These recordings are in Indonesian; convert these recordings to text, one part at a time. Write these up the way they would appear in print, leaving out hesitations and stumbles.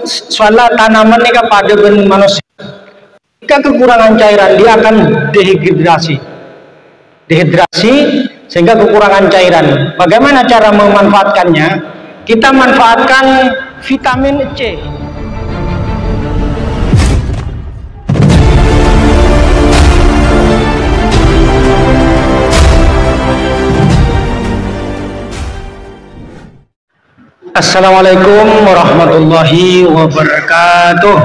soalnya tanaman ini kan pada ben manusia. Jika kekurangan cairan dia akan dehidrasi sehingga kekurangan cairan. Bagaimana cara memanfaatkannya? Kita manfaatkan vitamin C. Assalamualaikum warahmatullahi wabarakatuh.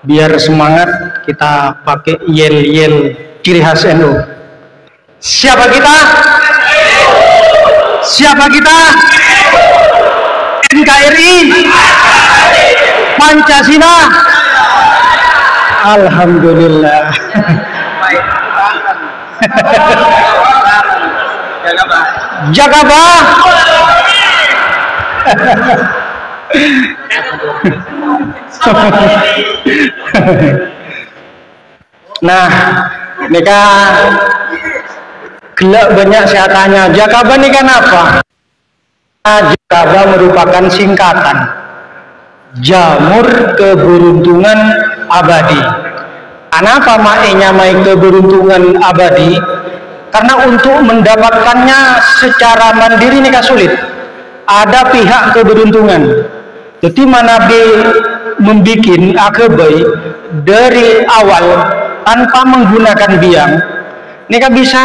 Biar semangat kita pakai yel-yel ciri khas NU. Siapa kita? Siapa kita? NKRI, Pancasila. Alhamdulillah. Jakaba. Nah, mereka gelak banyak saya tanya, Jakaba ini kan apa? Jakaba merupakan singkatan Jamur Keberuntungan Abadi. Kenapa maknanya keberuntungan abadi? Karena untuk mendapatkannya secara mandiri ini sulit. Ada pihak keberuntungan. Jadi Nabi membuat AKB dari awal tanpa menggunakan biang. Ini bisa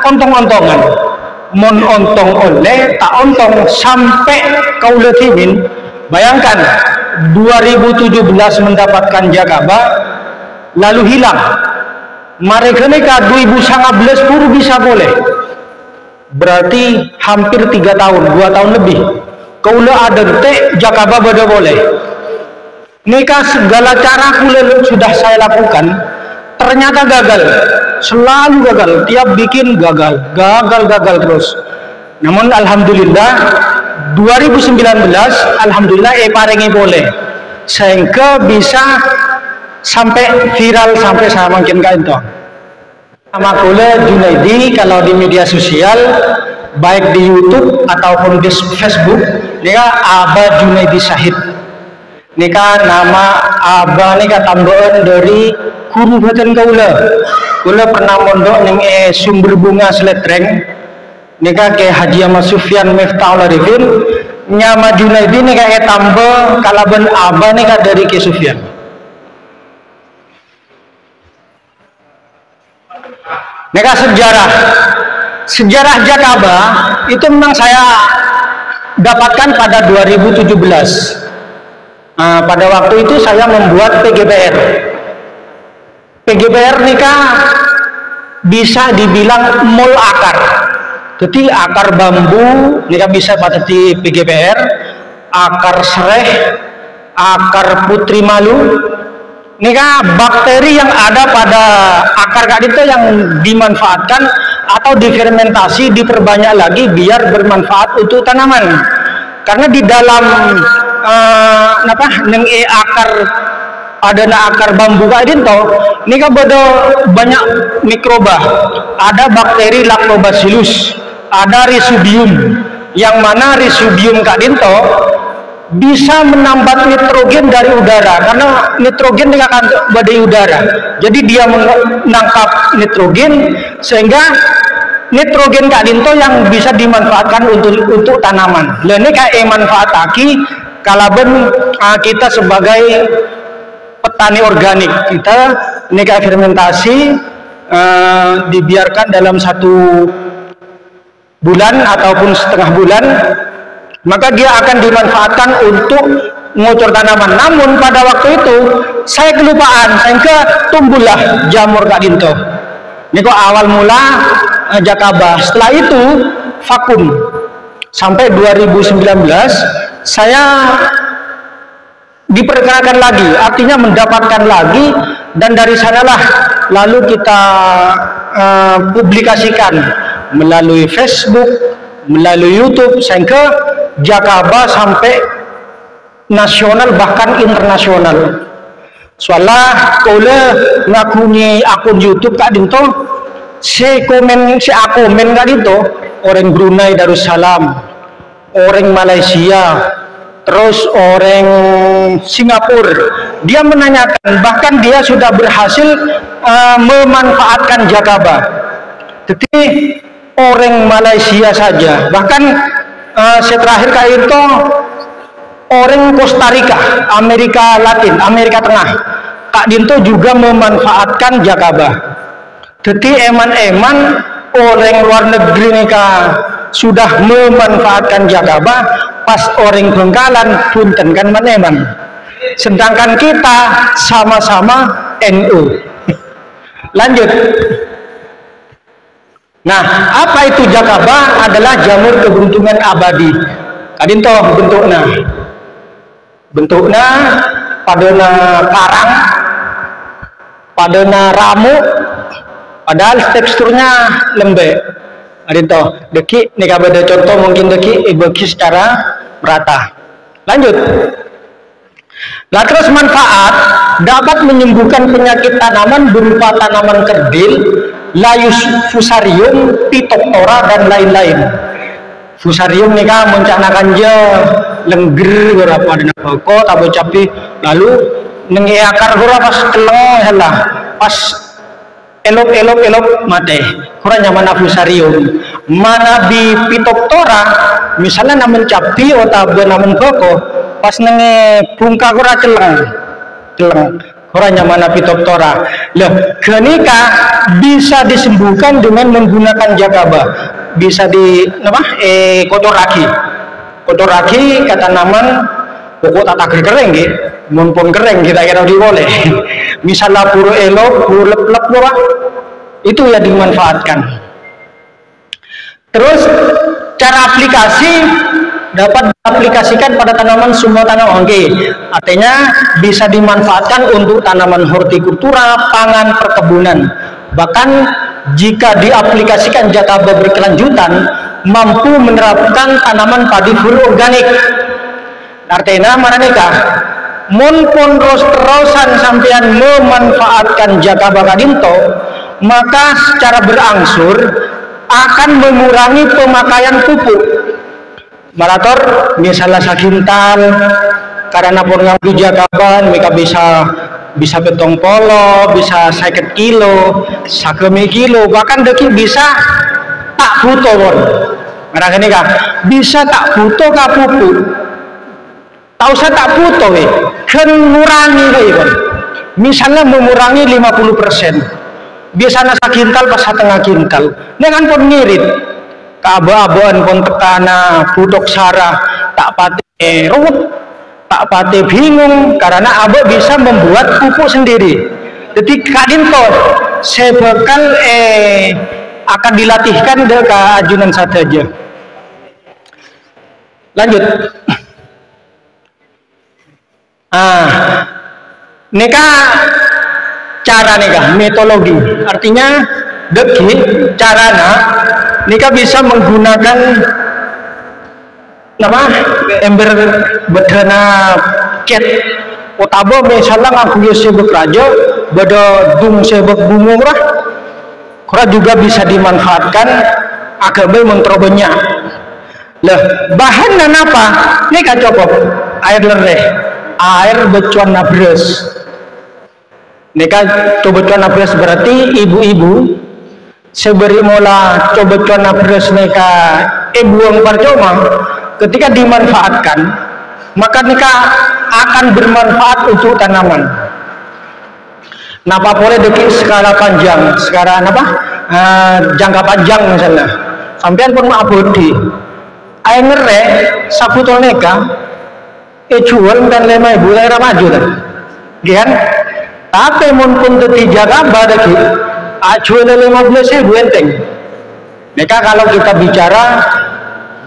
ontong-ontongan. Mon ontong oleh tak ontong sampai kaula timin. Bayangkan 2017 mendapatkan Jakaba lalu hilang. Mereka ini 2019 pun bisa boleh. Berarti hampir 3 tahun, 2 tahun lebih. Kaula adente Jakaba bada boleh. Nikah segala cara kula sudah saya lakukan, ternyata gagal. Selalu gagal, tiap bikin gagal terus. Namun alhamdulillah 2019 alhamdulillah parengi boleh. Sehingga bisa sampai viral sampai saya makin kainto. Nama kula Junaidi kalau di media sosial baik di YouTube ataupun di Facebook, nika Aba Junaidi Syahid. Nika nama Aba nika tambahan dari guru badan kaula. Kula pernah mondok ning Sumber Bunga Sletreng. Nika ke Haji Ahmad Sufyan Miftahul Arifin. Nama Junaidi nika tambah kalaban Aba nika dari ke Sufyan. Nika sejarah Jakaba itu memang saya dapatkan pada 2017. Pada waktu itu saya membuat PGPR. PGPR nika bisa dibilang mul akar. Jadi akar bambu nika bisa pada di PGPR, akar sereh, akar putri malu. Nika bakteri yang ada pada akar itu yang dimanfaatkan atau difermentasi diperbanyak lagi biar bermanfaat untuk tanaman. Karena di dalam akar ada akar bambu itu nika banyak mikroba. Ada bakteri Lactobacillus, ada Rhizobium, yang mana Rhizobium kadinto bisa menambah nitrogen dari udara karena nitrogen akan dari udara. Jadi dia menangkap nitrogen sehingga nitrogen kadinto yang bisa dimanfaatkan untuk tanaman. Lalu ini manfaataki kalaben kita sebagai petani organik kita ini fermentasi dibiarkan dalam 1 bulan ataupun setengah bulan. Maka dia akan dimanfaatkan untuk ngocor tanaman. Namun pada waktu itu saya kelupaan sehingga tumbuhlah jamur kadinto. Ini kok awal mula Jakaba. Setelah itu vakum sampai 2019 saya diperkenalkan lagi, artinya mendapatkan lagi, dan dari sanalah lalu kita publikasikan melalui Facebook, melalui YouTube sehingga Jakaba sampai nasional bahkan internasional. Soalnya kalau ngakuni akun YouTube kak dinto, si komen kak dinto orang Brunei Darussalam, orang Malaysia, terus orang Singapura. Dia menanyakan, bahkan dia sudah berhasil memanfaatkan Jakaba. Jadi orang Malaysia saja, bahkan saya terakhir kali itu orang Costa Rica, Amerika Latin, Amerika Tengah, Kak Dinto juga memanfaatkan Jakaba. Jadi eman-eman orang luar negeri nika sudah memanfaatkan Jakaba, pas orang Bengkalan punten kan meneman. Sedangkan kita sama-sama NU. Lanjut. Nah, apa itu Jakaba? Adalah jamur keberuntungan abadi. Kadinto bentuknya padana karang, padana ramu, padahal teksturnya lembek. Kadinto deki nih ada contoh mungkin deki bagi secara merata. Lanjut. Nah, terus manfaat dapat menyembuhkan penyakit tanaman berupa tanaman kerdil, layus fusarium, pitoptora dan lain-lain. Fusarium nih kan mencanakan je lengger berapa ada pokok tabu capi lalu nengi akar berapa pas keleng lah pas elop mate kurang nyaman fusarium mana di pitoptora misalnya namun capi atau namun pokok pas nengi bungka kurang celeng kurang nyaman pitoptora loh kenika bisa disembuhkan dengan menggunakan Jakaba. Bisa di kotor lagi kata naman pokok tata kering gitu mumpun kering kita kira boleh misalnya puru elok puru lep itu ya dimanfaatkan. Terus cara aplikasi dapat diaplikasikan pada tanaman semua tanaman artinya bisa dimanfaatkan untuk tanaman hortikultura, pangan, perkebunan. Bahkan jika diaplikasikan Jakaba berkelanjutan mampu menerapkan tanaman padi full organik. Artinya mana nikah mumpun terus-terusan sampean memanfaatkan Jakaba Kadinto, maka secara berangsur akan mengurangi pemakaian pupuk. Malator misalnya sakintal karena program Jakaba mereka bisa betong polo, bisa 50 kilo, 1 kilo, bahkan deki bisa tak butuh pun. Ngerang ini kah? Bisa tak butuh kah pupuk? Tak usah tak butuh kan mengurangi kan. Misalnya mengurangi 50%. Biasanya sakintal pas setengah kintal. Dengan pun ngirit. Keaba-abaan pun tekana, butok sarah, tak pati ruwet. Tak pati bingung karena Abu bisa membuat pupuk sendiri. Jadi Kak Dinto saya bakal akan dilatihkan ke ajunan saja. Lanjut. Nika cara nika metodologi. Artinya deki carana nika bisa menggunakan ember bedana ket otabo misalnya ngaku sebek raja beda dung sebek bunga kurang juga bisa dimanfaatkan agak baik menterobanya lah bahan dan apa ini kan cukup air lereh air becuan nabres ini kan coba becuan nabres berarti ibu-ibu seberi mula coba becuan nabres neka buang percuma ketika dimanfaatkan maka mereka akan bermanfaat untuk tanaman. Napa boleh deki skala panjang, sekarang apa jangka panjang misalnya. Sampean pun abodi. Air ngere sabutol neka jual dan 5.000 daerah maju kan. Gian tapi mun pun teti Jakaba deki jual 15.000 enteng. Neka kalau kita bicara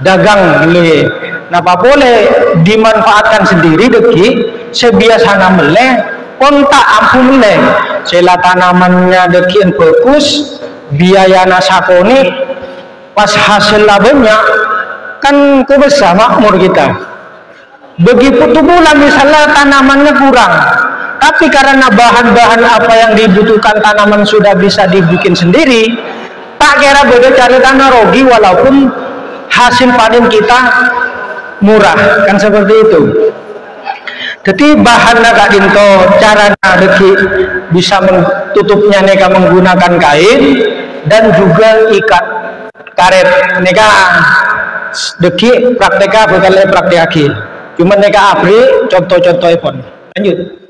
dagang le napa boleh dimanfaatkan sendiri deki sebiasana meleh pun tak ampuh meleh sela tanamannya deki yang bagus biaya nasakoni pas hasil labanya kan kebesar makmur kita begitu pula misalnya tanamannya kurang tapi karena bahan-bahan apa yang dibutuhkan tanaman sudah bisa dibikin sendiri tak kira beda cari tanah rogi walaupun hasil panen kita murah, kan seperti itu. Jadi bahan Kak Dinto, cara deki bisa tutupnya neka menggunakan kain dan juga ikat karet neka deki praktika bekal praktikasi. Cuma neka abri contoh-contoh pun. Lanjut.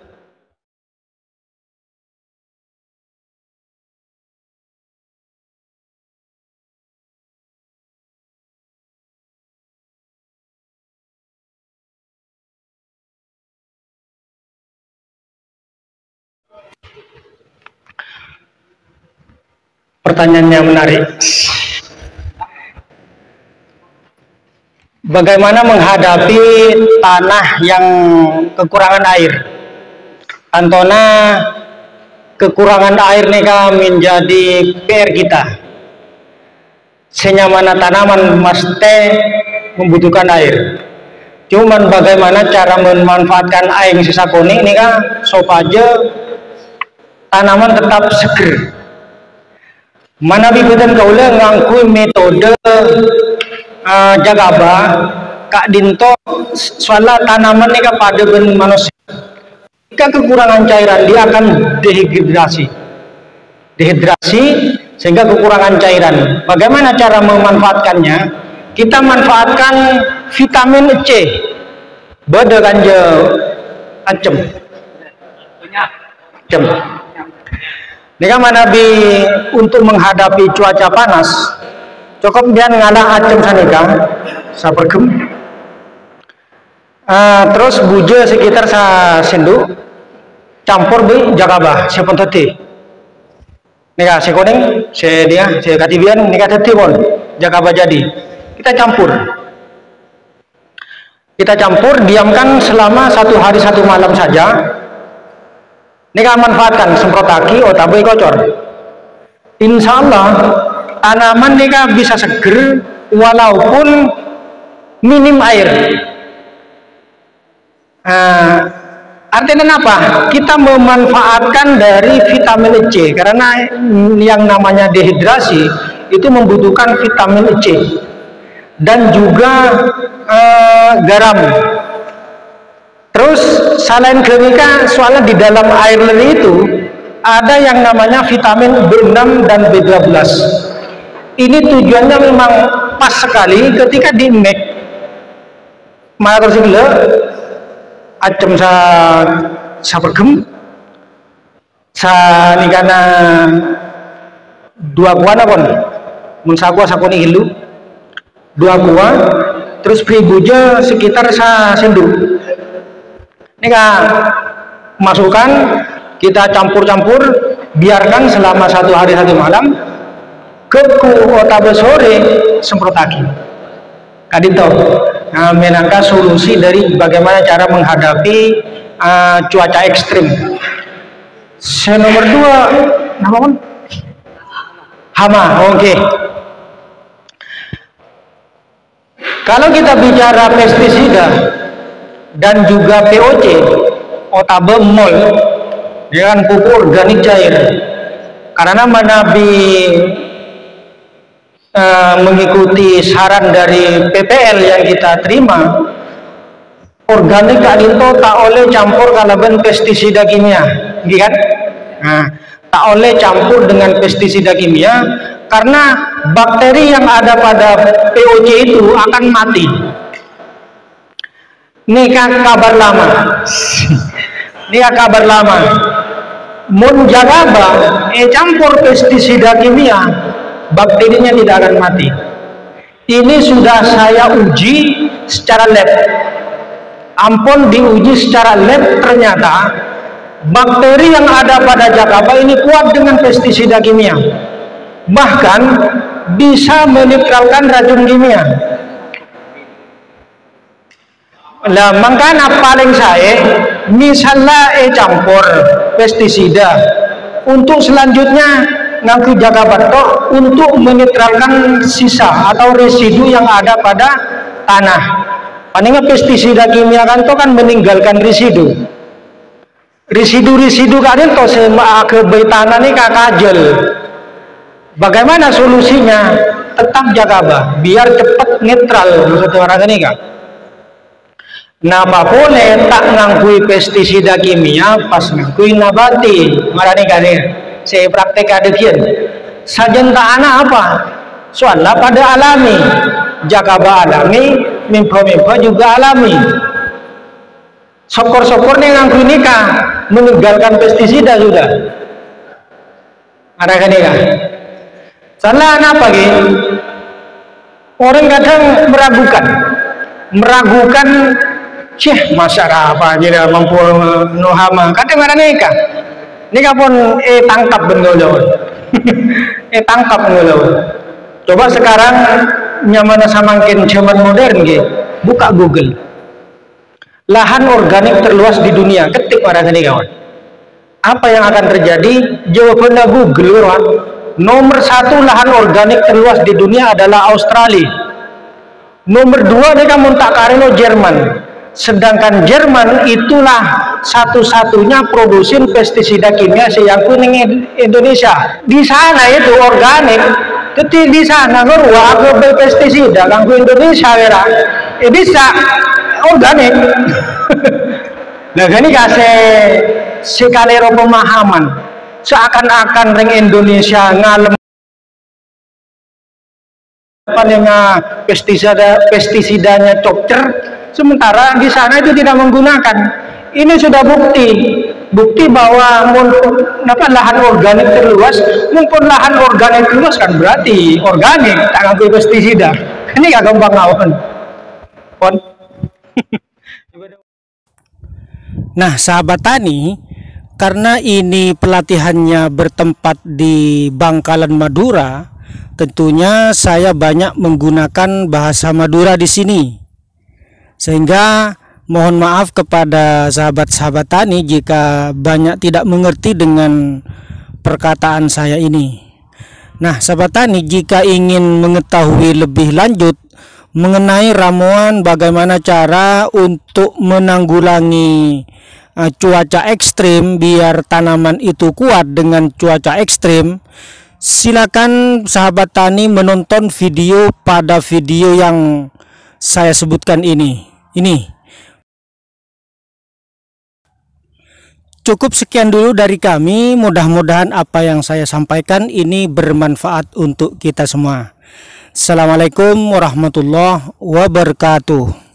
Pertanyaannya menarik. Bagaimana menghadapi tanah yang kekurangan air? Antona kekurangan air neka menjadi PR kita. Senyamana tanaman mesti membutuhkan air. Cuman bagaimana cara memanfaatkan air sesakoni neka supaya tanaman tetap seger. Mana bibutan kaula ngangkui metode jagaba Kak Dinto soal tanaman ini pada ben manusia. Jika kekurangan cairan dia akan dehidrasi sehingga kekurangan cairan. Bagaimana cara memanfaatkannya? Kita manfaatkan vitamin C. Beda ganja acem. Nika mana untuk menghadapi cuaca panas cukup dia ngalah acem sanika sapergem terus buja sekitar sendu campur bi jakaba sepon teti nika sekoning dia katibian nika teti pon jakaba jadi kita campur diamkan selama 1 hari 1 malam saja. Nika manfaatkan semprotaki otabai kocor. Insya Allah tanaman nika bisa seger walaupun minim air. Artinya apa? Kita memanfaatkan dari vitamin C karena yang namanya dehidrasi itu membutuhkan vitamin C dan juga garam. Terus selain kenika soalnya di dalam air leli itu ada yang namanya vitamin B6 dan B12. Ini tujuannya memang pas sekali ketika di make mana terus gila acem sa pergem sa nikana 2 kuah pun mun sagua sakoni hilu 2 kuah terus pribuja sekitar sa sendu. Ini masukkan, kita campur-campur, biarkan selama 1 hari 1 malam. Keku otabe sore semprotaki. Kadito, menangka solusi dari bagaimana cara menghadapi cuaca ekstrim. Nomor 2, nama pun? Hama, oke. Kalau kita bicara pestisida dan juga POC otabe mol dengan pupuk organik cair karena Manabi mengikuti saran dari PPL yang kita terima organik Kak Dinto tak oleh campur kalaban pestisida kimia kan? Tak oleh campur dengan pestisida kimia karena bakteri yang ada pada POC itu akan mati. Nika kabar lama. Mun jagaba campur pestisida kimia, bakterinya tidak akan mati. Ini sudah saya uji secara lab. Ampun diuji secara lab ternyata bakteri yang ada pada jagaba ini kuat dengan pestisida kimia. Bahkan bisa menetralkan racun kimia. Lah makanya paling saya misalnya campur pestisida untuk selanjutnya ngangku jaga batok untuk menetralkan sisa atau residu yang ada pada tanah. Paling pestisida kimia kan meninggalkan residu. Residu kalian to sema ke tanah ini kakajel. Bagaimana solusinya? Tetap jaga biar cepat netral maksud orang ini kan. Napa boleh tak ngangkui pestisida kimia pas ngangkui nabati. Marani kali saya praktek adegian. Sajen tak anak apa? Soalnya pada alami, jakaba alami, mimpa juga alami. Sokor-sokor nih ngangkui nikah meninggalkan pestisida sudah. Ada kan nikah? Salah apa gitu? Orang kadang meragukan Syekh masyarakat apa jadi mampu nohama kadang ada nikah pun tangkap benggolon tangkap benggolon. Coba sekarang nyaman samakin zaman modern gitu, buka Google lahan organik terluas di dunia, ketik orang ini kawan, apa yang akan terjadi? Jawabannya Google orang. Nomor 1 lahan organik terluas di dunia adalah Australia. Nomor 2 dia kamu tak kareno Jerman. Sedangkan Jerman itulah satu-satunya produsen pestisida kimia yang kuning Indonesia. Di sana itu organik, tapi di sana ngurwa aku pestisida kanggo Indonesia era. Bisa organik. Nah ini kasih sekalero pemahaman seakan-akan ring Indonesia ngalem pestisidanya cokcer, sementara di sana itu tidak menggunakan. Ini sudah bukti bahwa lahan organik terluas, mumpun lahan organik terluas kan berarti organik, tak nganggo pestisida. Ini gak gampang ngawon. Nah, sahabat tani, karena ini pelatihannya bertempat di Bangkalan Madura, tentunya saya banyak menggunakan bahasa Madura di sini. Sehingga mohon maaf kepada sahabat-sahabat tani jika banyak tidak mengerti dengan perkataan saya ini. Nah, sahabat tani, jika ingin mengetahui lebih lanjut mengenai ramuan bagaimana cara untuk menanggulangi cuaca ekstrim biar tanaman itu kuat dengan cuaca ekstrim, silakan sahabat tani menonton video pada video yang saya sebutkan ini. Cukup sekian dulu dari kami, mudah-mudahan apa yang saya sampaikan ini bermanfaat untuk kita semua. Assalamualaikum warahmatullahi wabarakatuh.